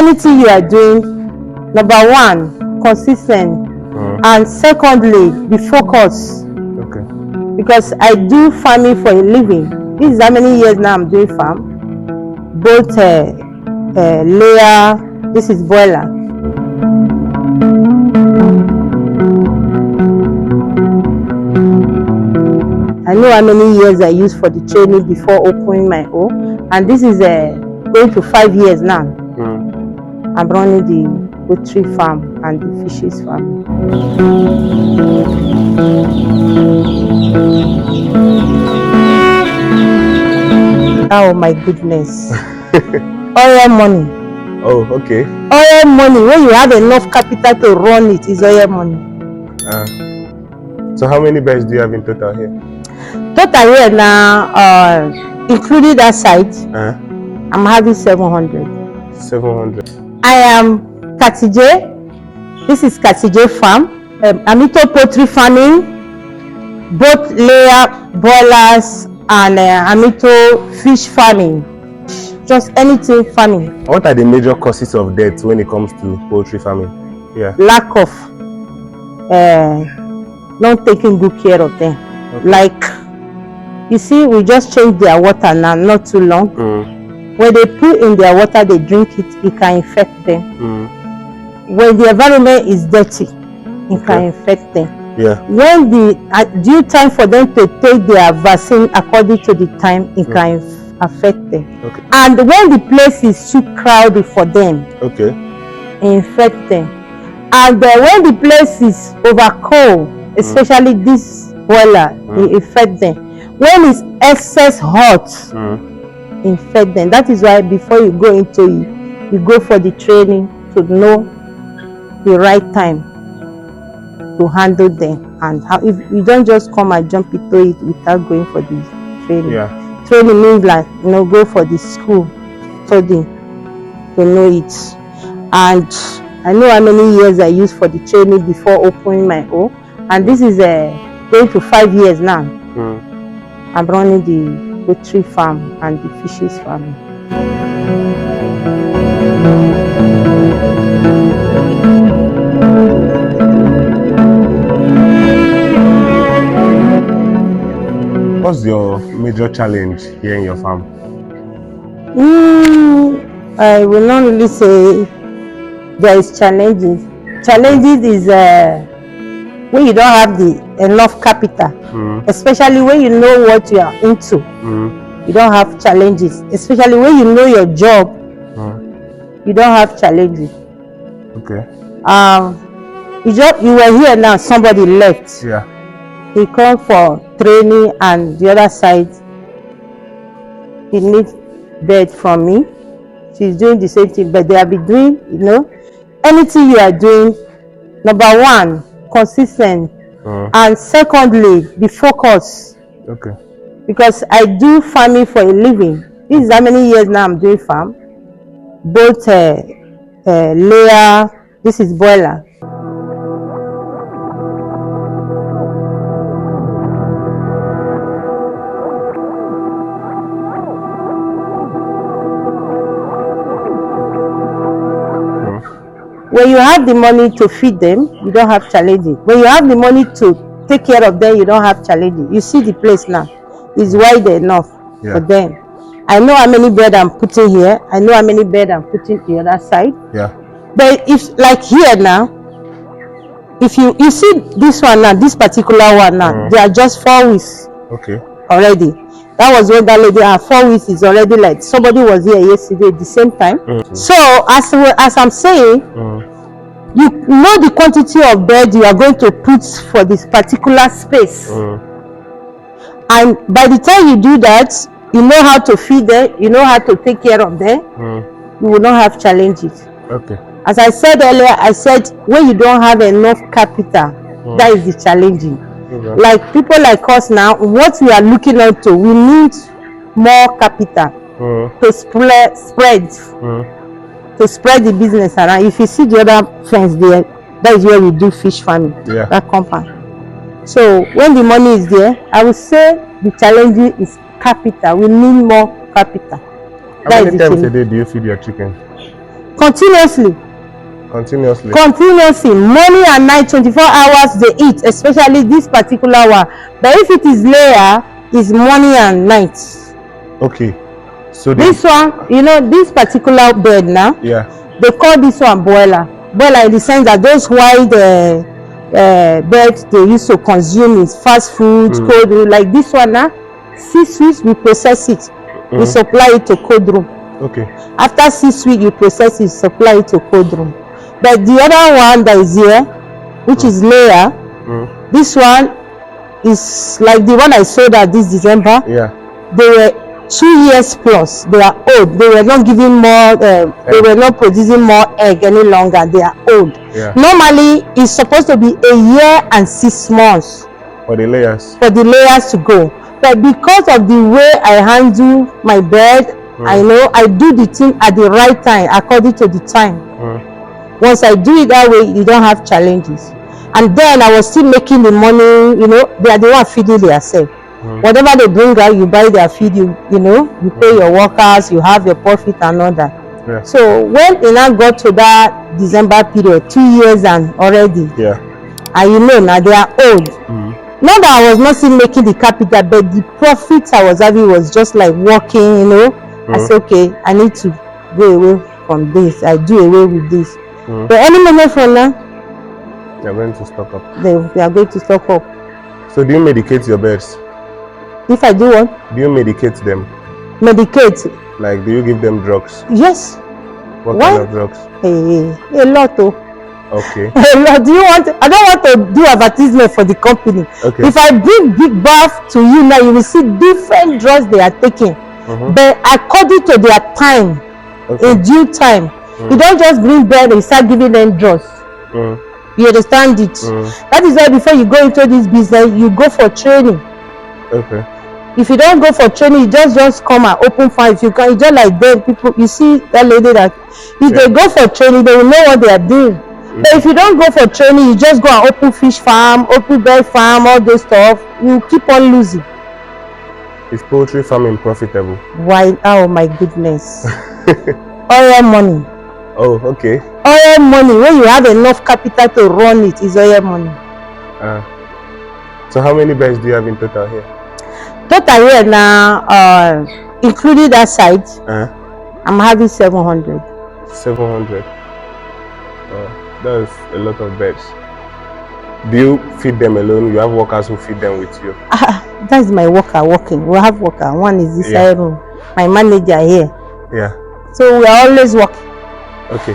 anything you are doing, number one, consistent, and secondly, be focused. Okay. Because I do farming for a living. This is how many years now I'm doing farm. Both layer, this is boiler. I know how many years I used for the training before opening my own, and this is going to 5 years now. I'm running the poultry farm and the fishes farm. Oh my goodness. Oil money. Oh, okay. Oil money, when you have enough capital to run it, is oil money. So how many birds do you have in total here? Total here now, including that site, I'm having 700. 700. I am Katije. This is Katije farm. I'm into poultry farming, both layer, boilers, and I'm into fish farming. Just anything farming. What are the major causes of death when it comes to poultry farming? Yeah. Lack of not taking good care of them. Okay. Like, you see, we just changed their water now, not too long. When they put in their water, they drink it, it can infect them. When the environment is dirty, it can infect them. Yeah. When the due time for them to take their vaccine according to the time, it can affect them. Okay. And when the place is too crowded for them, okay, infect them. And when the place is over cold, especially this boiler, it infect them. When it's excess hot, infect them. That is why before you go into it, you go for the training to know the right time to handle them, and how, if you don't just come and jump into it without going for the training. Yeah. Training means like, you know, go for the school studying to know it. And I know how many years I used for the training before opening my own, and this is going to 5 years now. I'm running the poultry farm and the fishes farm. What's your major challenge here in your farm? I will not really say there is challenges. Challenges is when you don't have enough capital, especially when you know what you are into. You don't have challenges, especially when you know your job. You don't have challenges. Okay. You were here now, somebody left. Yeah. He come for training, and the other side, he needs bed from me. She's doing the same thing, but they have been doing, you know, anything you are doing, number one, consistent, and secondly, be focused. Okay. Because I do farming for a living. This is how many years now I'm doing farm. Both layer, this is boiler. When you have the money to feed them, you don't have challenges. When you have the money to take care of them, you don't have challenges. You see the place now is wide enough for them. I know how many bed I'm putting here. I know how many bed I'm putting the other side. Yeah. But if, like here now, if you see this one now, this particular one now, they are just 4 weeks. Okay. Already. That was when that lady, 4 weeks is already, like somebody was here yesterday at the same time. So as I'm saying, you know the quantity of bed you are going to put for this particular space. And by the time you do that, you know how to feed them, you know how to take care of them. You will not have challenges. Okay. As I said earlier, I said when you don't have enough capital, that is the challenging. Like people like us now, what we are looking into, we need more capital to spread the business around. If you see the other fence there, that is where we do fish farming. That compound. So when the money is there, I would say the challenge is capital. We need more capital. How many times a day do you feed your chicken? Continuously. Continuously. Morning and night, 24 hours they eat, especially this particular one. But if it is layer, it's morning and night. Okay. So this one, you know, this particular bird now, they call this one boiler. Boiler in the sense that those white birds they used to consume is fast food, cold room. Like this one now, 6 weeks we process it. We supply it to cold room. Okay. After 6 weeks you process it, supply it to cold room. But the other one that is here, which is layer, this one is like the one I sold at this December. They were 2 years plus. They are old. They were not giving more. They were not producing more egg any longer. They are old. Normally, it's supposed to be a year and 6 months for the layers. For the layers to go, but because of the way I handle my bird, I know I do the thing at the right time according to the time. Once I do it that way, you don't have challenges. And then I was still making the money. You know, they are the one feeding themselves. Whatever they bring out, you buy their feed. You know, you pay your workers, you have your profit and all that. So when it now got to that December period, 2 years and already, and you know now they are old. Not that I was not still making the capital, but the profits I was having was just like working. You know, I said, okay, I need to go away from this. I do away with this. But any moment from now, they are going to stock up. They are going to stock up. So do you medicate your birds? If I do what? Do you medicate them? Medicate? Like, do you give them drugs? Yes. What kind of drugs? A lot. Okay. A lot. Do you want? I don't want to do advertisement for the company. Okay. If I bring big bath to you now, you will see different drugs they are taking. But according to their time, in due time, you don't just bring bird and start giving them drugs. You understand it? That is why before you go into this business, you go for training. Okay. If you don't go for training, you just come and open farm. If you can, just like them people, you see that lady that if they go for training, they will know what they are doing. But if you don't go for training, you just go and open fish farm, open bird farm, all those stuff, you keep on losing. Is poultry farming profitable? Why? Oh my goodness. Oil money. Oh, okay. Oil money. When you have enough capital to run it, is oil money. So how many birds do you have in total here? Total here now, including that side, I'm having 700. 700. That's a lot of birds. Do you feed them alone? You have workers who feed them with you? That is my worker working. We have worker. One is this room. My manager here. Yeah. So we are always working. Okay.